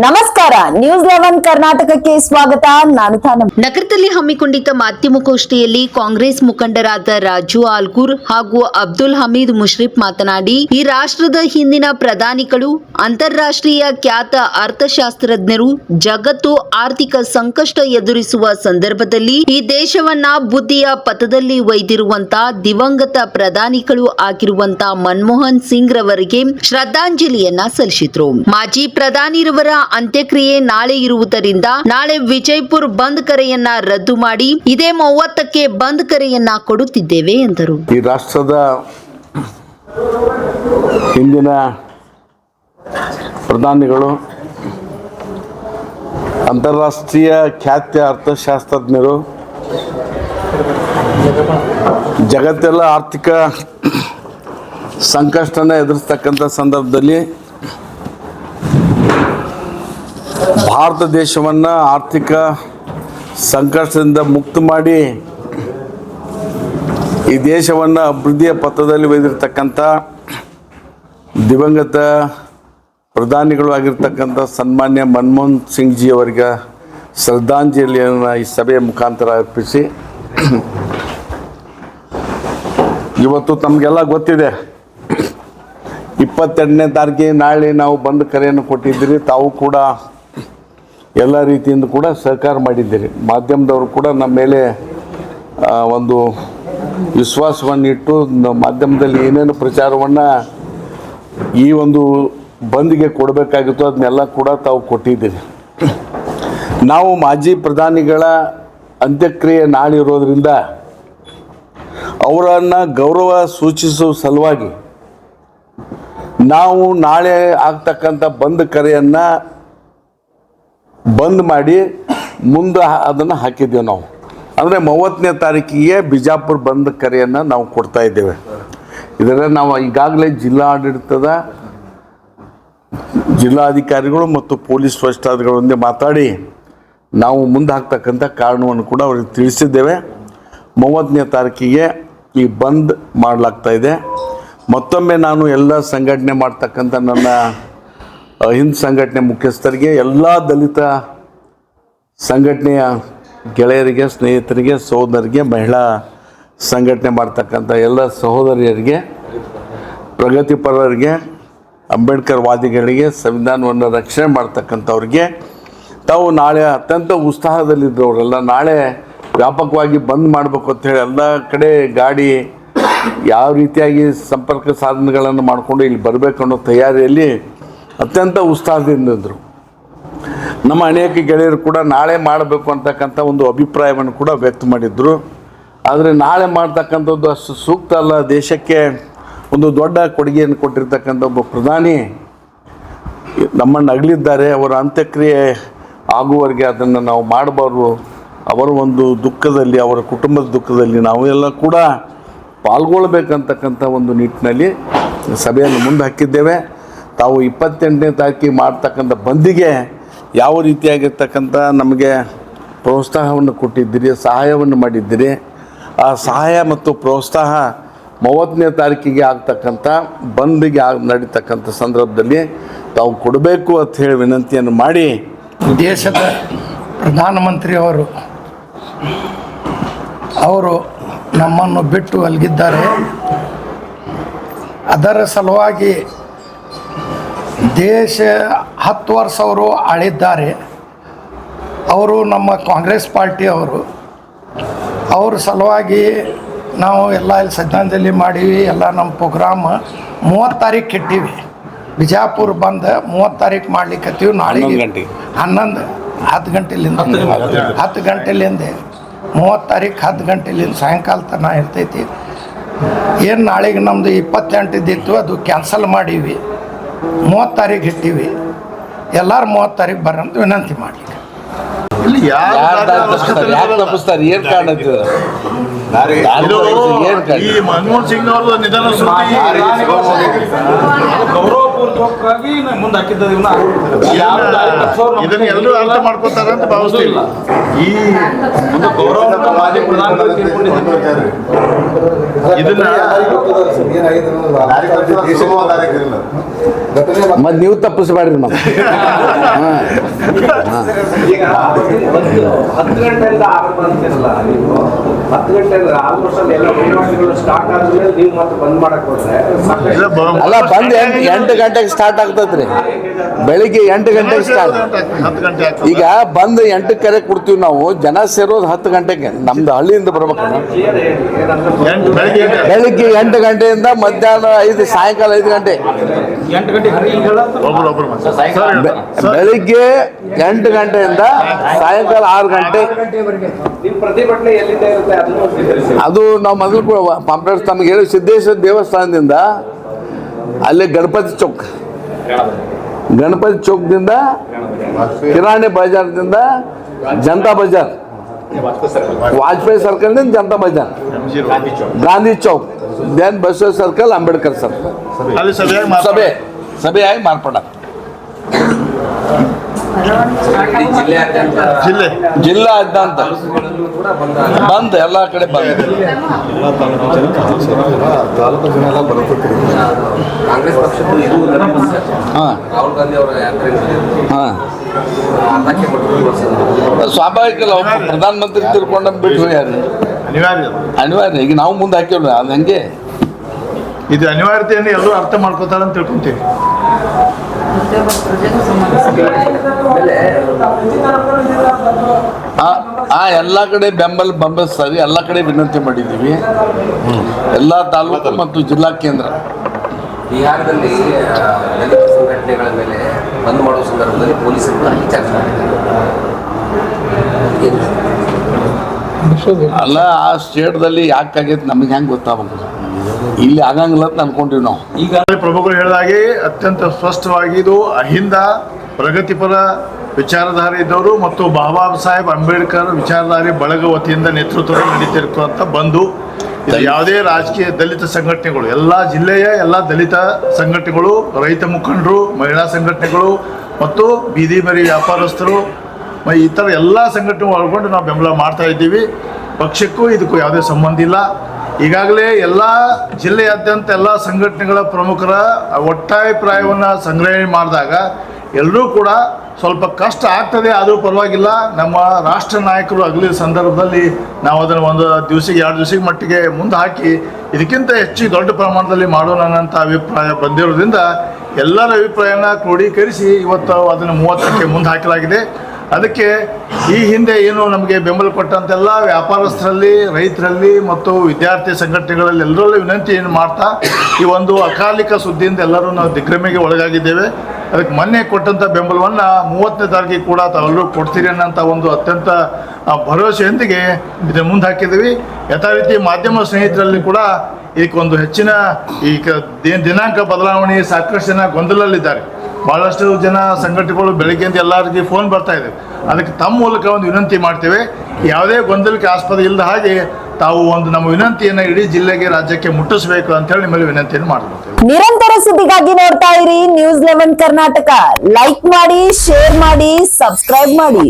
ನಮಸ್ಕಾರ, ನ್ಯೂಸ್ 11 ಕರ್ನಾಟಕಕ್ಕೆ ಸ್ವಾಗತ. ನಾನು ತಾನಂ. ನಗರದಲ್ಲಿ ಹಮ್ಮಿಕೊಂಡಿದ್ದ ಮಾಧ್ಯಮಗೋಷ್ಠಿಯಲ್ಲಿ ಕಾಂಗ್ರೆಸ್ ಮುಖಂಡರಾದ ರಾಜು ಆಲ್ಗೂರ್ ಹಾಗೂ ಅಬ್ದುಲ್ ಹಮೀದ್ ಮುಷ್ರಿಫ್ ಮಾತನಾಡಿ, ಈ ರಾಷ್ಟ್ರದ ಹಿಂದಿನ ಪ್ರಧಾನಿಗಳು, ಅಂತಾರಾಷ್ಟ್ರೀಯ ಖ್ಯಾತ ಅರ್ಥಶಾಸ್ತ್ರಜ್ಞರು ಜಗತ್ತು ಆರ್ಥಿಕ ಸಂಕಷ್ಟ ಎದುರಿಸುವ ಸಂದರ್ಭದಲ್ಲಿ ಈ ದೇಶವನ್ನ ಬುದ್ಧಿಯ ಪಥದಲ್ಲಿ ಒಯ್ದಿರುವಂತ ದಿವಂಗತ ಪ್ರಧಾನಿಗಳು ಆಗಿರುವಂತ ಮನಮೋಹನ್ ಸಿಂಗ್ ರವರಿಗೆ ಶ್ರದ್ಧಾಂಜಲಿಯನ್ನ ಸಲ್ಲಿಸಿದ್ರು. ಮಾಜಿ ಪ್ರಧಾನಿರವರ ಅಂತ್ಯಕ್ರಿಯೆ ನಾಳೆ ಇರುವುದರಿಂದ ನಾಳೆ ವಿಜಯಪುರ ಬಂದ್ ಕರೆಯನ್ನ ರದ್ದು ಮಾಡಿ ಇದೇ 30ಕ್ಕೆ ಬಂದ್ ಕರೆಯನ್ನ ಕೊಡುತ್ತಿದ್ದೇವೆ ಎಂದರು. ಈ ರಾಷ್ಟ್ರದ ಹಿಂದಿನ ಪ್ರಧಾನಿಗಳು, ಅಂತಾರಾಷ್ಟ್ರೀಯ ಖ್ಯಾತ ಅರ್ಥಶಾಸ್ತ್ರಜ್ಞರು, ಜಗತ್ತೆಲ್ಲ ಆರ್ಥಿಕ ಸಂಕಷ್ಟನ ಎದುರಿಸ್ತಕ್ಕಂಥ ಸಂದರ್ಭದಲ್ಲಿ ಭಾರತ ದೇಶವನ್ನು ಆರ್ಥಿಕ ಸಂಕಷ್ಟದಿಂದ ಮುಕ್ತ ಮಾಡಿ ಈ ದೇಶವನ್ನು ಅಭಿವೃದ್ಧಿಯ ಪಥದಲ್ಲಿ ಒಯ್ದಿರ್ತಕ್ಕಂಥ ದಿವಂಗತ ಪ್ರಧಾನಿಗಳು ಆಗಿರ್ತಕ್ಕಂಥ ಸನ್ಮಾನ್ಯ ಮನಮೋಹನ್ ಸಿಂಗ್ ಜಿ ಅವರಿಗೆ ಶ್ರದ್ಧಾಂಜಲಿಯನ್ನು ಈ ಸಭೆಯ ಮುಖಾಂತರ ಅರ್ಪಿಸಿ, ಇವತ್ತು ತಮಗೆಲ್ಲ ಗೊತ್ತಿದೆ 22ನೇ ತಾರೀಕಿಗೆ ನಾಳೆ ನಾವು ಬಂದ್ ಕರೆಯನ್ನು ಕೊಟ್ಟಿದ್ದೀರಿ. ತಾವು ಕೂಡ ಎಲ್ಲ ರೀತಿಯಿಂದ ಕೂಡ ಸಹಕಾರ ಮಾಡಿದ್ದೀರಿ. ಮಾಧ್ಯಮದವರು ಕೂಡ ನಮ್ಮ ಮೇಲೆ ಒಂದು ವಿಶ್ವಾಸವನ್ನು ಇಟ್ಟು ಮಾಧ್ಯಮದಲ್ಲಿ ಏನೇನು ಪ್ರಚಾರವನ್ನು ಈ ಒಂದು ಬಂದ್ಗೆ ಕೊಡಬೇಕಾಗಿತ್ತು ಅದನ್ನೆಲ್ಲ ಕೂಡ ತಾವು ಕೊಟ್ಟಿದ್ದೀರಿ. ನಾವು ಮಾಜಿ ಪ್ರಧಾನಿಗಳ ಅಂತ್ಯಕ್ರಿಯೆ ನಾಳೆ ಇರೋದರಿಂದ ಅವರನ್ನು ಗೌರವ ಸೂಚಿಸುವ ಸಲುವಾಗಿ ನಾವು ನಾಳೆ ಆಗ್ತಕ್ಕಂಥ ಬಂದ್ ಕರೆಯನ್ನು ಬಂದ್ ಮಾಡಿ ಮುಂದೆ ಅದನ್ನು ಹಾಕಿದ್ದೇವೆ. ನಾವು ಅಂದರೆ 30ನೇ ತಾರೀಕಿಗೆ ಬಿಜಾಪುರ ಬಂದ್ ಕರೆಯನ್ನು ನಾವು ಕೊಡ್ತಾ ಇದ್ದೇವೆ. ಇದರ ನಾವು ಈಗಾಗಲೇ ಜಿಲ್ಲಾಡಳಿತದ ಜಿಲ್ಲಾಧಿಕಾರಿಗಳು ಮತ್ತು ಪೊಲೀಸ್ ವರಿಷ್ಠಾಧಿಕಾರಿಗಳೊಂದಿಗೆ ಮಾತಾಡಿ ನಾವು ಮುಂದೆ ಹಾಕ್ತಕ್ಕಂಥ ಕಾರಣವನ್ನು ಕೂಡ ಅವ್ರಿಗೆ ತಿಳಿಸಿದ್ದೇವೆ. 30ನೇ ತಾರೀಕಿಗೆ ಈ ಬಂದ್ ಮಾಡಲಾಗ್ತಾ ಇದೆ. ಮತ್ತೊಮ್ಮೆ ನಾನು ಎಲ್ಲ ಸಂಘಟನೆ ಮಾಡ್ತಕ್ಕಂಥ ನನ್ನ ಹಿಂದ್ ಸಂಘಟನೆ ಮುಖ್ಯಸ್ಥರಿಗೆ, ಎಲ್ಲ ದಲಿತ ಸಂಘಟನೆಯ ಗೆಳೆಯರಿಗೆ, ಸ್ನೇಹಿತರಿಗೆ, ಸಹೋದರಿಗೆ, ಮಹಿಳಾ ಸಂಘಟನೆ ಮಾಡ್ತಕ್ಕಂಥ ಎಲ್ಲ ಸಹೋದರಿಯರಿಗೆ, ಪ್ರಗತಿಪರರಿಗೆ, ಅಂಬೇಡ್ಕರ್ ವಾದಿಗಳಿಗೆ, ಸಂವಿಧಾನವನ್ನು ರಕ್ಷಣೆ ಮಾಡ್ತಕ್ಕಂಥವ್ರಿಗೆ, ತಾವು ನಾಳೆ ಅತ್ಯಂತ ಉತ್ಸಾಹದಲ್ಲಿದ್ದವರೆಲ್ಲ ನಾಳೆ ವ್ಯಾಪಕವಾಗಿ ಬಂದ್ ಮಾಡಬೇಕು ಅಂಥೇಳಿ ಎಲ್ಲ ಕಡೆ ಗಾಡಿ ಯಾವ ರೀತಿಯಾಗಿ ಸಂಪರ್ಕ ಸಾಧನಗಳನ್ನು ಮಾಡಿಕೊಂಡು ಇಲ್ಲಿ ಬರಬೇಕು ಅನ್ನೋ ತಯಾರಿಯಲ್ಲಿ ಅತ್ಯಂತ ಉತ್ಸಾಹದಿಂದಿದ್ದರು. ನಮ್ಮ ಅನೇಕ ಗೆಳೆಯರು ಕೂಡ ನಾಳೆ ಮಾಡಬೇಕು ಅಂತಕ್ಕಂಥ ಒಂದು ಅಭಿಪ್ರಾಯವನ್ನು ಕೂಡ ವ್ಯಕ್ತ ಮಾಡಿದ್ರು. ಆದರೆ ನಾಳೆ ಮಾಡ್ತಕ್ಕಂಥದ್ದು ಅಷ್ಟು ಸೂಕ್ತ ಅಲ್ಲ. ದೇಶಕ್ಕೆ ಒಂದು ದೊಡ್ಡ ಕೊಡುಗೆಯನ್ನು ಕೊಟ್ಟಿರ್ತಕ್ಕಂಥ ಒಬ್ಬ ಪ್ರಧಾನಿ ನಮ್ಮನ್ನು ಅಗಲಿದ್ದಾರೆ. ಅವರ ಅಂತ್ಯಕ್ರಿಯೆ ಆಗುವವರೆಗೆ ಅದನ್ನು ನಾವು ಮಾಡಬಾರ್ದು. ಅವರ ಒಂದು ದುಃಖದಲ್ಲಿ, ಅವರ ಕುಟುಂಬದ ದುಃಖದಲ್ಲಿ ನಾವು ಎಲ್ಲ ಕೂಡ ಪಾಲ್ಗೊಳ್ಬೇಕಂತಕ್ಕಂಥ ಒಂದು ನಿಟ್ಟಿನಲ್ಲಿ ಸಭೆಯನ್ನು ಮುಂದೆ ಹಾಕಿದ್ದೇವೆ. ತಾವು 28ನೇ ತಾರೀಕಿಗೆ ಮಾಡ್ತಕ್ಕಂಥ ಬಂದಿಗೆ ಯಾವ ರೀತಿಯಾಗಿರ್ತಕ್ಕಂಥ ನಮಗೆ ಪ್ರೋತ್ಸಾಹವನ್ನು ಕೊಟ್ಟಿದ್ದೀರಿ, ಸಹಾಯವನ್ನು ಮಾಡಿದ್ದೀರಿ. ಆ ಸಹಾಯ ಮತ್ತು ಪ್ರೋತ್ಸಾಹ 30ನೇ ತಾರೀಕಿಗೆ ಆಗ್ತಕ್ಕಂಥ ಬಂದಿಗೆ ನಡೀತಕ್ಕಂಥ ಸಂದರ್ಭದಲ್ಲಿ ತಾವು ಕೊಡಬೇಕು ಅಂತ ಹೇಳಿ ವಿನಂತಿಯನ್ನು ಮಾಡಿ, ದೇಶದ ಪ್ರಧಾನಮಂತ್ರಿಯವರು ನಮ್ಮನ್ನು ಬಿಟ್ಟು ಅಲಗಿದ್ದಾರೆ. ಅದರ ಸಲುವಾಗಿ ದೇಶ 10 ವರ್ಷ ಅವರು ಆಳಿದ್ದಾರೆ. ಅವರು ನಮ್ಮ ಕಾಂಗ್ರೆಸ್ ಪಾರ್ಟಿಯವರು. ಅವ್ರ ಸಲುವಾಗಿ ನಾವು ಎಲ್ಲ ಇಲ್ಲಿ ಶ್ರದ್ಧಾಂಜಲಿ ಮಾಡೀವಿ. ಎಲ್ಲ ನಮ್ಮ ಪ್ರೋಗ್ರಾಮ್ 30 ತಾರೀಕು ಇಟ್ಟೀವಿ. ಬಿಜಾಪುರ ಬಂದು 30 ತಾರೀಕು ಮಾಡ್ಲಿಕ್ಕತ್ತೀವಿ. ನಾಳೆಗೆ 10 ಗಂಟೆಲಿಂದ 30 ತಾರೀಕು 10 ಗಂಟೆಲಿಂದ ಸಾಯಂಕಾಲ ತನಕ ಇರ್ತೈತಿ. ಏನು ನಾಳೆಗೆ ನಮ್ಮದು 28 ಅದು ಕ್ಯಾನ್ಸಲ್ ಮಾಡೀವಿ. 30 ತಾರೀಕು ಇಟ್ಟೀವಿ. ಎಲ್ಲರೂ 30 ತಾರೀಕು ಬರಂತ ವಿನಂತಿ ಮಾಡಲಿಕ್ಕೆ. ಈ ಮನಮೋಹನ್ ಸಿಂಗ್ ಅವರ ನಿಧನ ಗೌರವಪೂರ್ವಕವಾಗಿ ಮುಂದೆ ಹಾಕಿದ್ದ ಇದನ್ನು ಎಲ್ಲರೂ ಅರ್ಥ ಮಾಡ್ಕೋತಾರೆ ಅಂತ ಭಾವಿಸ್ತಿಲ್ಲ. ಈ ಒಂದು ಗೌರವ ಮಾಜಿ ಪ್ರಧಾನಮಂತ್ರಿ ಇದನ್ನ ಮತ್ತೆ ನೀವು ತಪ್ಪಿಸ್ಬೇಡ್ರಿ ಮತ್ತೆ ಈಗ 10 ಗಂಟೆಯಿಂದ ಆರಂಭ ಅಂತಿರಲ್ಲ ನೀವು 10 ಗಂಟೆಯಿಂದ ಆಲ್ಮೋಸ್ಟ್ ಅಲ್ಲಿ ಎಲ್ಲ ಚಟುವಟಿಕೆಗಳು ಸ್ಟಾರ್ಟ್ ಆದ್ಮೇಲೆ ನೀವು ಮತ್ತೆ ಬಂದ್ ಮಾಡಕ್ ಹೋದ್ರೆ ಅಲ್ಲ ಬಂದ್ 8 ಗಂಟೆಗೆ ಸ್ಟಾರ್ಟ್ ಆಗ್ತದ್ರಿ ಬೆಳಿಗ್ಗೆ 8 ಗಂಟೆಗೆ ಸ್ಟಾರ್ಟ್ 10 ಗಂಟೆ ಆಗ್ತದೆ. ಈಗ ಬಂದ್ 8 ಕರೆ ಕೊಡ್ತೀವಿ ನಾವು ಜನ ಸೇರೋದು 10 ಗಂಟೆಗೆ ನಮ್ದು ಹಳ್ಳಿಯಿಂದ ಬರ್ಬೇಕಲ್ಲ ಕ್ಲಿಯರ್ ಹೇಳಿ ಏನಂದ್ರೆ ಬೆಳಿಗ್ಗೆ 8 ಗಂಟೆಯಿಂದ ಮಧ್ಯಾಹ್ನ 5 ಸಾಯಂಕಾಲ 5 ಗಂಟೆ ಒಬ್ರು ಬೆಳಿಗ್ಗೆ 8 ಗಂಟೆಯಿಂದ ಸಾಯಂಕಾಲ 6 ಗಂಟೆ ನಿಮ್ ಪ್ರತಿಭಟನೆ ಎಲ್ಲಿಂದ ಇರುತ್ತೆ ಅದನ್ನು ತಿಳಿಸಿ. ಅದು ನಾವು ಮೊದಲು ಪಾಂಪ್ಲೆಟ್ಸ್ ತಮಗೆ ಹೇಳಿ ಸಿದ್ದೇಶ್ವರ ದೇವಸ್ಥಾನದಿಂದ ಅಲ್ಲಿ ಗಣಪತಿ ಚೌಕ್ದಿಂದ ಕಿರಾಣಿ ಬಜಾರ್ದಿಂದ ಜನತಾ ಬಜಾರ್ ವಾಜಪೇಯಿ ಸರ್ಕಲ್ನಿಂದ Janata Bazar Gandhi Chowk then Basava circle Ambedkar circle ಅಲ್ಲಿ ಸಭೆ ಸಭೆಯಾಗಿ ಮಾರ್ಪಡ ಜಿಲ್ಲೆ ಜಿಲ್ಲಾದ್ಯಂತ ಬಂದ್ ಎಲ್ಲ ಕಡೆ ಬಂದ್ ಕಾಂಗ್ರೆಸ್ ಪಕ್ಷದ್ದು ಇದು ಹಾಂ ರಾಹುಲ್ ಗಾಂಧಿ ಅವರ ಯಾತ್ರೆ ಹಾಂ ಅರ್ಧಕ್ಕೆ ಬಿಟ್ಟು ಸ್ವಾಭಾವಿಕ ಅಲ್ಲ ಒಬ್ಬ ಪ್ರಧಾನಮಂತ್ರಿ ತಿಳ್ಕೊಂಡ ಬಿಟ್ಟು ಯಾರು ಅನಿವಾರ್ಯ ಅನಿವಾರ್ಯ ಈಗ ನಾವು ಮುಂದೆ ಹಾಕಿವ್ರಿ ಅದು ಹಂಗೆ ಇದು ಅನಿವಾರ್ಯತೆಯನ್ನು ಎಲ್ಲರೂ ಅರ್ಥ ಮಾಡ್ಕೋತಾರೆ ಅಂತ ತಿಳ್ಕೊಂತೀವಿ. ಎಲ್ಲ ಕಡೆ ಬೆಂಬಲ ಸರಿ ಎಲ್ಲ ಕಡೆ ವಿನಂತಿ ಮಾಡಿದ್ದೀವಿ ಎಲ್ಲ ತಾಲೂಕು ಮತ್ತು ಜಿಲ್ಲಾ ಕೇಂದ್ರ ಬಿಹಾರದಲ್ಲಿ ದಲಿತ ಸಂಘಟನೆಗಳ ಮೇಲೆ ಬಂದ್ ಮಾಡುವ ಸಂದರ್ಭದಲ್ಲಿ ಪೊಲೀಸರು ಅಲ್ಲಿ ಚಾರ್ಜ್ ಮಾಡಿದ್ದಾರೆ. ಅಲ್ಲ ಆ ಸ್ಟೇಟ್ದಲ್ಲಿ ಯಾಕಾಗೈತೆ ನಮಗೆ ಹೆಂಗೆ ಗೊತ್ತಾಗಬೇಕು ಇಲ್ಲಿ ಆಗಂಗಿಲ್ಲ ಅಂತ ಅನ್ಕೊಂಡಿವಿ ನಾವು ಈಗಾಗಲೇ ಪ್ರಭುಗಳು ಹೇಳಿದಾಗೆ ಅತ್ಯಂತ ಸ್ಪಷ್ಟವಾಗಿ ಇದು ಅಹಿಂದ ಪ್ರಗತಿಪರ ವಿಚಾರಧಾರೆ ಇದ್ದವರು ಮತ್ತು ಬಾಬಾ ಸಾಹೇಬ್ ಅಂಬೇಡ್ಕರ್ ವಿಚಾರಧಾರೆ ಬಳಗ ವತಿಯಿಂದ ನೇತೃತ್ವದಲ್ಲಿ ನಡೀತಿರ್ತಕ್ಕಂಥ ಬಂದು ಇದು ಯಾವುದೇ ರಾಜಕೀಯ ದಲಿತ ಸಂಘಟನೆಗಳು ಎಲ್ಲ ಜಿಲ್ಲೆಯ ಎಲ್ಲ ದಲಿತ ಸಂಘಟನೆಗಳು ರೈತ ಮುಖಂಡರು ಮಹಿಳಾ ಸಂಘಟನೆಗಳು ಮತ್ತು ಬೀದಿ ಬರಿ ವ್ಯಾಪಾರಸ್ಥರು ಈ ಥರ ಎಲ್ಲ ಸಂಘಟನೆ ಒಳಗೊಂಡು ನಾವು ಬೆಂಬಲ ಮಾಡ್ತಾ ಇದ್ದೀವಿ. ಪಕ್ಷಕ್ಕೂ ಇದಕ್ಕೂ ಯಾವುದೇ ಸಂಬಂಧ ಇಲ್ಲ. ಈಗಾಗಲೇ ಎಲ್ಲ ಜಿಲ್ಲೆಯಾದ್ಯಂತ ಎಲ್ಲ ಸಂಘಟನೆಗಳ ಪ್ರಮುಖರ ಒಟ್ಟಾಭಿಪ್ರಾಯವನ್ನು ಸಂಗ್ರಹಣೆ ಮಾಡಿದಾಗ ಎಲ್ಲರೂ ಕೂಡ ಸ್ವಲ್ಪ ಕಷ್ಟ ಆಗ್ತದೆ, ಆದರೂ ಪರವಾಗಿಲ್ಲ, ನಮ್ಮ ರಾಷ್ಟ್ರ ನಾಯಕರು ಆಗಲಿ ಸಂದರ್ಭದಲ್ಲಿ ನಾವು ಅದನ್ನು ಒಂದು ದಿವಸಕ್ಕೆ 2 ದಿವಸಕ್ಕೆ ಮಟ್ಟಿಗೆ ಮುಂದೆ ಹಾಕಿ ಇದಕ್ಕಿಂತ ಹೆಚ್ಚು ದೊಡ್ಡ ಪ್ರಮಾಣದಲ್ಲಿ ಮಾಡೋಣ ಅನ್ನೋಂಥ ಅಭಿಪ್ರಾಯ ಬಂದಿರೋದ್ರಿಂದ ಎಲ್ಲರ ಅಭಿಪ್ರಾಯನ ಕ್ರೋಢೀಕರಿಸಿ ಇವತ್ತು ಅದನ್ನು 30ಕ್ಕೆ ಮುಂದೆ ಹಾಕಲಾಗಿದೆ. ಅದಕ್ಕೆ ಈ ಹಿಂದೆ ಏನು ನಮಗೆ ಬೆಂಬಲ ಕೊಟ್ಟಂತೆಲ್ಲ ವ್ಯಾಪಾರಸ್ಥರಲ್ಲಿ, ರೈತರಲ್ಲಿ ಮತ್ತು ವಿದ್ಯಾರ್ಥಿ ಸಂಘಟನೆಗಳಲ್ಲಿ ಎಲ್ಲರಲ್ಲೂ ವಿನಂತಿಯನ್ನು ಮಾಡ್ತಾ ಈ ಒಂದು ಅಕಾಲಿಕ ಸುದ್ದಿಯಿಂದ ಎಲ್ಲರೂ ನಾವು ದಿಗ್ಭ್ರಮೆಗೆ ಒಳಗಾಗಿದ್ದೇವೆ. ಅದಕ್ಕೆ ಮೊನ್ನೆ ಕೊಟ್ಟಂಥ ಬೆಂಬಲವನ್ನು 30ನೇ ತಾರೀಕಿಗೆ ಕೂಡ ತಾವೆಲ್ಲರೂ ಕೊಡ್ತೀರಿ ಅನ್ನೋಂಥ ಒಂದು ಅತ್ಯಂತ ಭರವಸೆಯೊಂದಿಗೆ ಇದನ್ನು ಮುಂದೆ ಹಾಕಿದ್ದೀವಿ. ಯಥಾ ರೀತಿ ಮಾಧ್ಯಮ ಸ್ನೇಹಿತರಲ್ಲಿ ಕೂಡ ಇದಕ್ಕೊಂದು ಹೆಚ್ಚಿನ ದಿನಾಂಕ ಬದಲಾವಣೆ ಸಾಕಷ್ಟು ಜನ ಗೊಂದಲಲ್ಲಿದ್ದಾರೆ. ಭಾಳಷ್ಟು ಜನ ಸಂಘಟನೆಗಳು ಬೆಳಗ್ಗೆಯಿಂದ ಎಲ್ಲರಿಗೆ ಫೋನ್ ಬರ್ತಾ ಇದೆ. ಅದಕ್ಕೆ ತಮ್ಮ ಮೂಲಕ ಒಂದು ವಿನಂತಿ ಮಾಡ್ತೇವೆ, ಯಾವುದೇ ಗೊಂದಲಕ್ಕೆ ಆಸ್ಪದ ಇಲ್ಲದ ಹಾಗೆ ತಾವು ಒಂದು ನಮ್ಮ ವಿನಂತಿಯನ್ನು ಇಡೀ ಜಿಲ್ಲೆಗೆ, ರಾಜ್ಯಕ್ಕೆ ಮುಟ್ಟಿಸಬೇಕು ಅಂತೇಳಿ ನಿಮ್ಮಲ್ಲಿ ವಿನಂತಿಯನ್ನು ಮಾಡ್ಕೊಳ್ತೇವೆ. ನಿರಂತರ ಸುದ್ದಿಗಾಗಿ ನೋಡ್ತಾ ಇರಿ News 11 ಕರ್ನಾಟಕ. ಲೈಕ್ ಮಾಡಿ, ಶೇರ್ ಮಾಡಿ, ಸಬ್ಸ್ಕ್ರೈಬ್ ಮಾಡಿ.